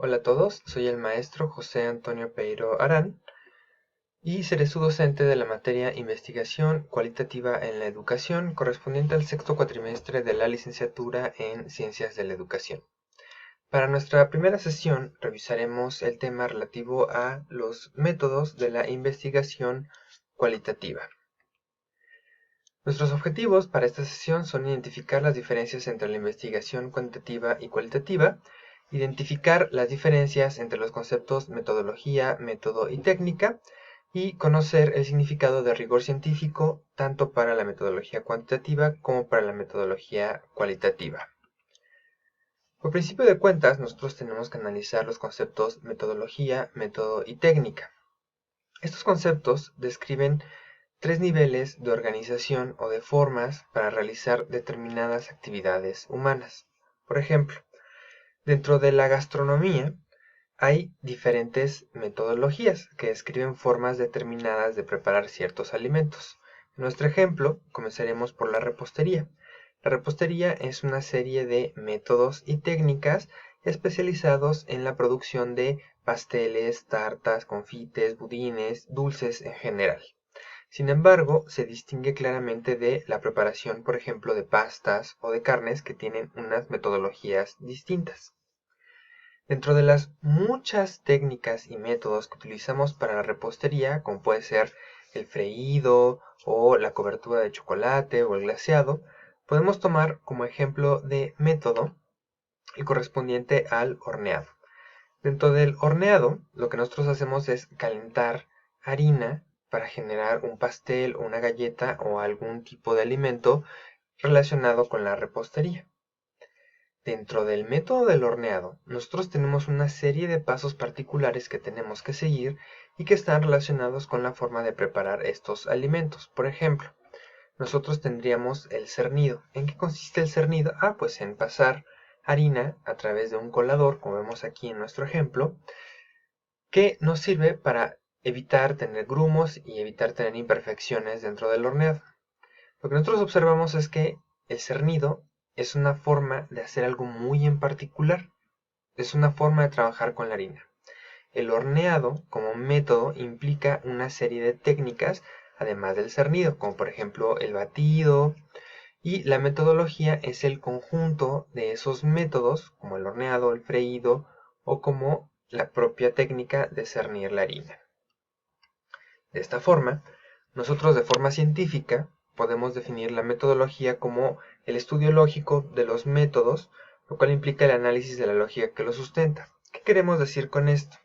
Hola a todos, soy el maestro José Antonio Peiro Arán y seré su docente de la materia Investigación Cualitativa en la Educación, correspondiente al sexto cuatrimestre de la licenciatura en Ciencias de la Educación. Para nuestra primera sesión revisaremos el tema relativo a los métodos de la investigación cualitativa. Nuestros objetivos para esta sesión son identificar las diferencias entre la investigación cuantitativa y cualitativa, identificar las diferencias entre los conceptos metodología, método y técnica, y conocer el significado de rigor científico tanto para la metodología cuantitativa como para la metodología cualitativa. Por principio de cuentas, nosotros tenemos que analizar los conceptos metodología, método y técnica. Estos conceptos describen tres niveles de organización o de formas para realizar determinadas actividades humanas. Por ejemplo, dentro de la gastronomía hay diferentes metodologías que describen formas determinadas de preparar ciertos alimentos. En nuestro ejemplo, comenzaremos por la repostería. La repostería es una serie de métodos y técnicas especializados en la producción de pasteles, tartas, confites, budines, dulces en general. Sin embargo, se distingue claramente de la preparación, por ejemplo, de pastas o de carnes que tienen unas metodologías distintas. Dentro de las muchas técnicas y métodos que utilizamos para la repostería, como puede ser el freído o la cobertura de chocolate o el glaseado, podemos tomar como ejemplo de método el correspondiente al horneado. Dentro del horneado, lo que nosotros hacemos es calentar harina para generar un pastel o una galleta o algún tipo de alimento relacionado con la repostería. Dentro del método del horneado, nosotros tenemos una serie de pasos particulares que tenemos que seguir y que están relacionados con la forma de preparar estos alimentos. Por ejemplo, nosotros tendríamos el cernido. ¿En qué consiste el cernido? Pues en pasar harina a través de un colador, como vemos aquí en nuestro ejemplo, que nos sirve para evitar tener grumos y evitar tener imperfecciones dentro del horneado. Lo que nosotros observamos es que el cernido es una forma de hacer algo muy en particular, es una forma de trabajar con la harina. El horneado como método implica una serie de técnicas además del cernido, como por ejemplo el batido, y la metodología es el conjunto de esos métodos, como el horneado, el freído o como la propia técnica de cernir la harina. De esta forma, nosotros de forma científica podemos definir la metodología como el estudio lógico de los métodos, lo cual implica el análisis de la lógica que los sustenta. ¿Qué queremos decir con esto?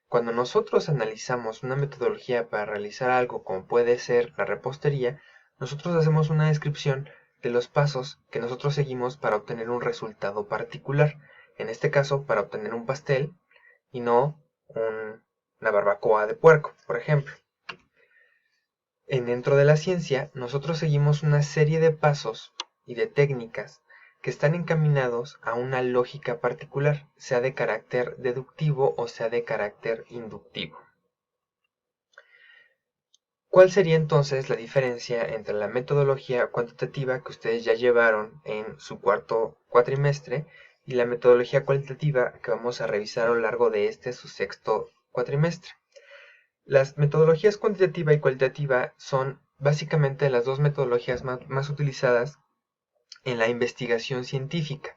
Cuando nosotros analizamos una metodología para realizar algo como puede ser la repostería, nosotros hacemos una descripción de los pasos que nosotros seguimos para obtener un resultado particular. En este caso, para obtener un pastel y no una barbacoa de puerco, por ejemplo. Dentro de la ciencia, nosotros seguimos una serie de pasos y de técnicas que están encaminados a una lógica particular, sea de carácter deductivo o sea de carácter inductivo. ¿Cuál sería entonces la diferencia entre la metodología cuantitativa que ustedes ya llevaron en su cuarto cuatrimestre y la metodología cualitativa que vamos a revisar a lo largo de su sexto cuatrimestre? Las metodologías cuantitativa y cualitativa son básicamente las dos metodologías más utilizadas en la investigación científica,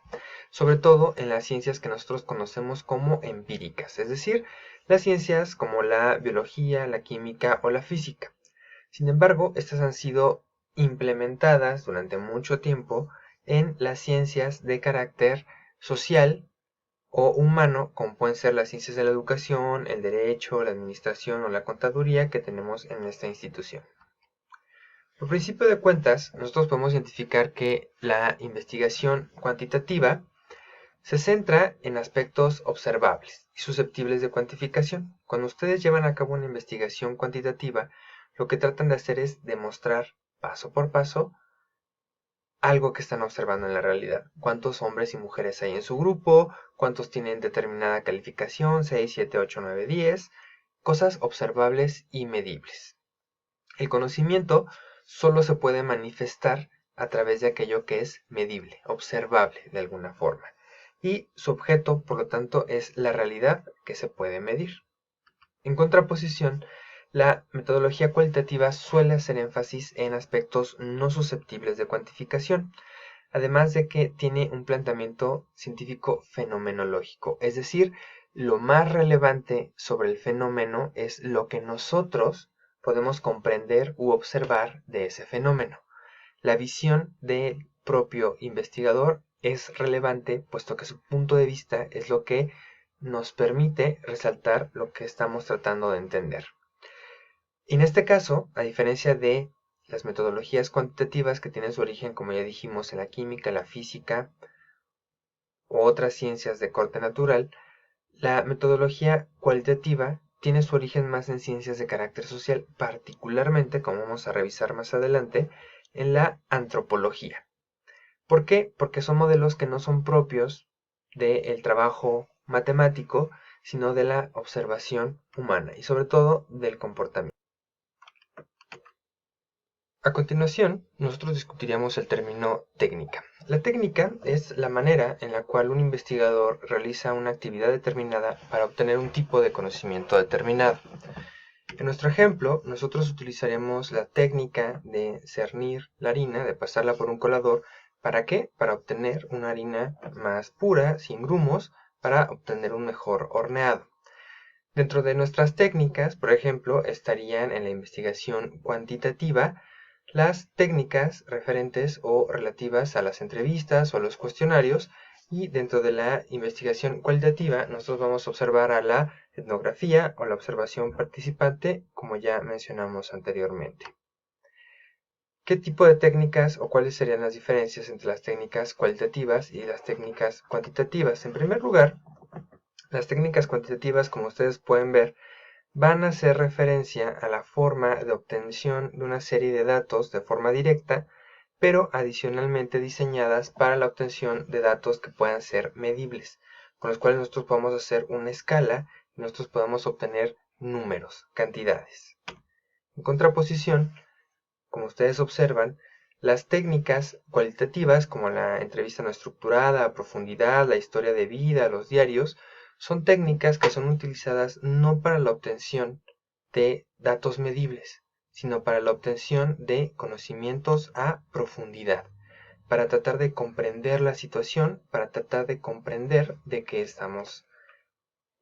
sobre todo en las ciencias que nosotros conocemos como empíricas, es decir, las ciencias como la biología, la química o la física. Sin embargo, estas han sido implementadas durante mucho tiempo en las ciencias de carácter social o humano, como pueden ser las ciencias de la educación, el derecho, la administración o la contaduría que tenemos en esta institución. Por principio de cuentas, nosotros podemos identificar que la investigación cuantitativa se centra en aspectos observables y susceptibles de cuantificación. Cuando ustedes llevan a cabo una investigación cuantitativa, lo que tratan de hacer es demostrar paso por paso algo que están observando en la realidad. ¿Cuántos hombres y mujeres hay en su grupo? ¿Cuántos tienen determinada calificación? 6, 7, 8, 9, 10. Cosas observables y medibles. El conocimiento solo se puede manifestar a través de aquello que es medible, observable de alguna forma. y su objeto, por lo tanto, es la realidad que se puede medir. En contraposición, la metodología cualitativa suele hacer énfasis en aspectos no susceptibles de cuantificación, además de que tiene un planteamiento científico fenomenológico, es decir, lo más relevante sobre el fenómeno es lo que nosotros podemos comprender u observar de ese fenómeno. La visión del propio investigador es relevante, puesto que su punto de vista es lo que nos permite resaltar lo que estamos tratando de entender. En este caso, a diferencia de las metodologías cuantitativas que tienen su origen, como ya dijimos, en la química, la física u otras ciencias de corte natural, la metodología cualitativa tiene su origen más en ciencias de carácter social, particularmente, como vamos a revisar más adelante, en la antropología. ¿Por qué? Porque son modelos que no son propios del trabajo matemático, sino de la observación humana y sobre todo del comportamiento. A continuación, nosotros discutiríamos el término técnica. La técnica es la manera en la cual un investigador realiza una actividad determinada para obtener un tipo de conocimiento determinado. En nuestro ejemplo, nosotros utilizaremos la técnica de cernir la harina, de pasarla por un colador. ¿Para qué? Para obtener una harina más pura, sin grumos, para obtener un mejor horneado. Dentro de nuestras técnicas, por ejemplo, estarían en la investigación cuantitativa las técnicas referentes o relativas a las entrevistas o a los cuestionarios, y dentro de la investigación cualitativa nosotros vamos a observar a la etnografía o la observación participante, como ya mencionamos anteriormente. ¿Qué tipo de técnicas o cuáles serían las diferencias entre las técnicas cualitativas y las técnicas cuantitativas? En primer lugar, las técnicas cuantitativas, como ustedes pueden ver, van a hacer referencia a la forma de obtención de una serie de datos de forma directa, pero adicionalmente diseñadas para la obtención de datos que puedan ser medibles, con los cuales nosotros podemos hacer una escala y nosotros podemos obtener números, cantidades. En contraposición, como ustedes observan, las técnicas cualitativas, como la entrevista no estructurada, a profundidad, la historia de vida, los diarios, son técnicas que son utilizadas no para la obtención de datos medibles, sino para la obtención de conocimientos a profundidad, para tratar de comprender la situación, para tratar de comprender de qué estamos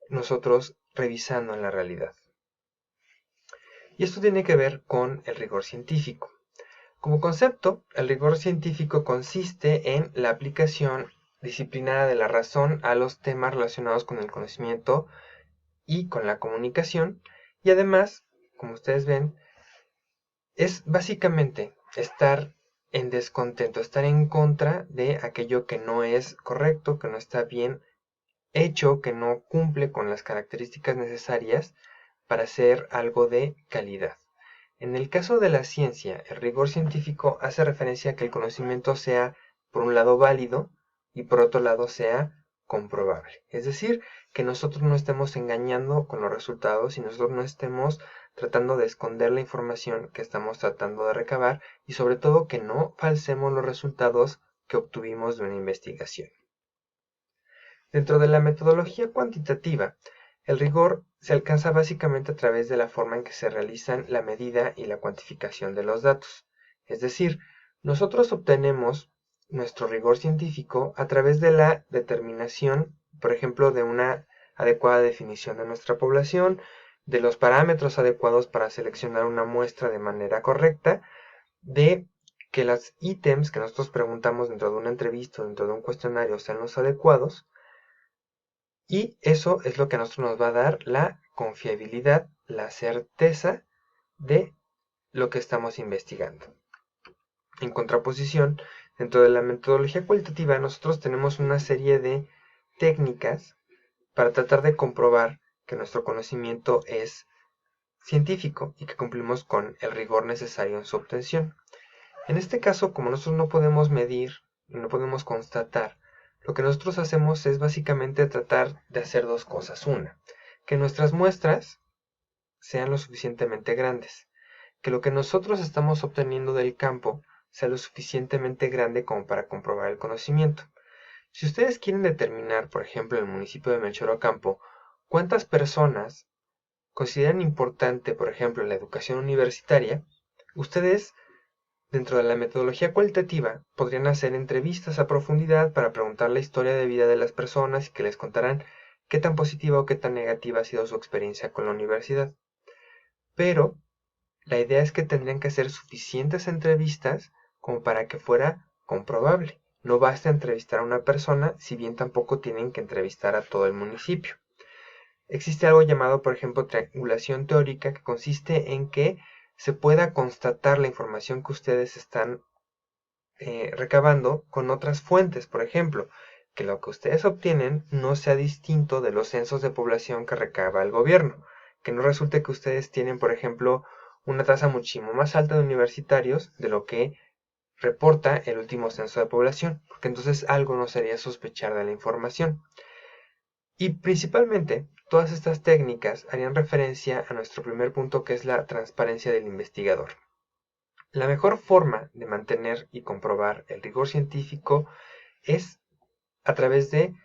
nosotros revisando en la realidad. Y esto tiene que ver con el rigor científico. Como concepto, el rigor científico consiste en la aplicación disciplinada de la razón a los temas relacionados con el conocimiento y con la comunicación, y además, como ustedes ven, es básicamente estar en descontento, estar en contra de aquello que no es correcto, que no está bien hecho, que no cumple con las características necesarias para ser algo de calidad. En el caso de la ciencia, el rigor científico hace referencia a que el conocimiento sea, por un lado, válido y por otro lado sea comprobable. Es decir, que nosotros no estemos engañando con los resultados y nosotros no estemos tratando de esconder la información que estamos tratando de recabar, y sobre todo que no falsemos los resultados que obtuvimos de una investigación. Dentro de la metodología cuantitativa, el rigor se alcanza básicamente a través de la forma en que se realizan la medida y la cuantificación de los datos. Es decir, nosotros obtenemos nuestro rigor científico a través de la determinación, por ejemplo, de una adecuada definición de nuestra población, de los parámetros adecuados para seleccionar una muestra de manera correcta, de que los ítems que nosotros preguntamos dentro de una entrevista o dentro de un cuestionario sean los adecuados. Y eso es lo que a nosotros nos va a dar la confiabilidad, la certeza de lo que estamos investigando. En contraposición, dentro de la metodología cualitativa, nosotros tenemos una serie de técnicas para tratar de comprobar que nuestro conocimiento es científico y que cumplimos con el rigor necesario en su obtención. En este caso, como nosotros no podemos medir, no podemos constatar, lo que nosotros hacemos es básicamente tratar de hacer dos cosas. Una, que nuestras muestras sean lo suficientemente grandes, que lo que nosotros estamos obteniendo del campo sea lo suficientemente grande como para comprobar el conocimiento. Si ustedes quieren determinar, por ejemplo, en el municipio de Melchor Ocampo, cuántas personas consideran importante, por ejemplo, la educación universitaria, ustedes, dentro de la metodología cualitativa, podrían hacer entrevistas a profundidad para preguntar la historia de vida de las personas y que les contarán qué tan positiva o qué tan negativa ha sido su experiencia con la universidad. Pero la idea es que tendrían que hacer suficientes entrevistas como para que fuera comprobable. No basta entrevistar a una persona, si bien tampoco tienen que entrevistar a todo el municipio. Existe algo llamado, por ejemplo, triangulación teórica, que consiste en que se pueda constatar la información que ustedes están recabando con otras fuentes. Por ejemplo, que lo que ustedes obtienen no sea distinto de los censos de población que recaba el gobierno. Que no resulte que ustedes tienen, por ejemplo, una tasa muchísimo más alta de universitarios de lo que reporta el último censo de población, porque entonces algo nos haría sospechar de la información. Y principalmente, todas estas técnicas harían referencia a nuestro primer punto, que es la transparencia del investigador. La mejor forma de mantener y comprobar el rigor científico es a través de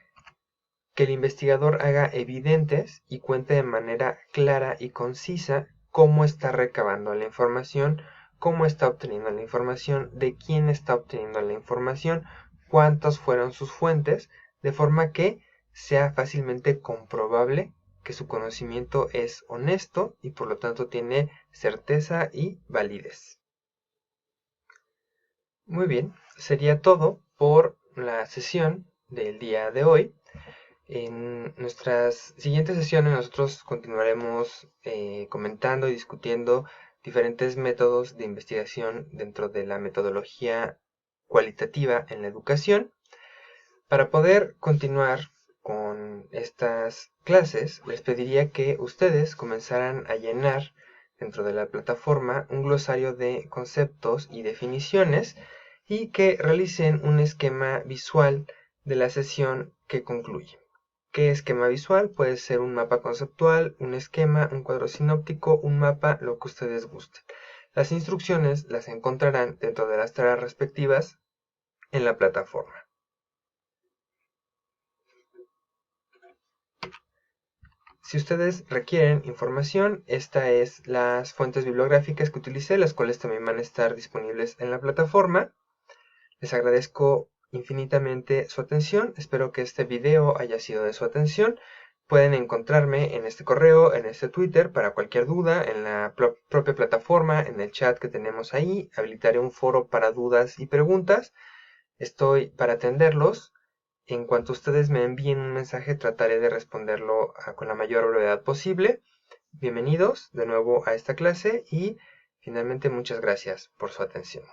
que el investigador haga evidentes y cuente de manera clara y concisa cómo está recabando la información, cómo está obteniendo la información, de quién está obteniendo la información, cuántas fueron sus fuentes, de forma que sea fácilmente comprobable que su conocimiento es honesto y por lo tanto tiene certeza y validez. Muy bien, sería todo por la sesión del día de hoy. En nuestras siguientes sesiones nosotros continuaremos comentando y discutiendo diferentes métodos de investigación dentro de la metodología cualitativa en la educación. Para poder continuar con estas clases, les pediría que ustedes comenzaran a llenar dentro de la plataforma un glosario de conceptos y definiciones y que realicen un esquema visual de la sesión que concluye. ¿Qué esquema visual? Puede ser un mapa conceptual, un esquema, un cuadro sinóptico, un mapa, lo que ustedes gusten. Las instrucciones las encontrarán dentro de las tareas respectivas en la plataforma. Si ustedes requieren información, estas es las fuentes bibliográficas que utilicé, las cuales también van a estar disponibles en la plataforma. Les agradezco infinitamente su atención, espero que este video haya sido de su atención. Pueden encontrarme en este correo, en este Twitter, para cualquier duda, en la propia plataforma, en el chat que tenemos ahí. Habilitaré un foro para dudas y preguntas. Estoy para atenderlos. En cuanto ustedes me envíen un mensaje, trataré de responderlo con la mayor brevedad posible. Bienvenidos de nuevo a esta clase y finalmente muchas gracias por su atención.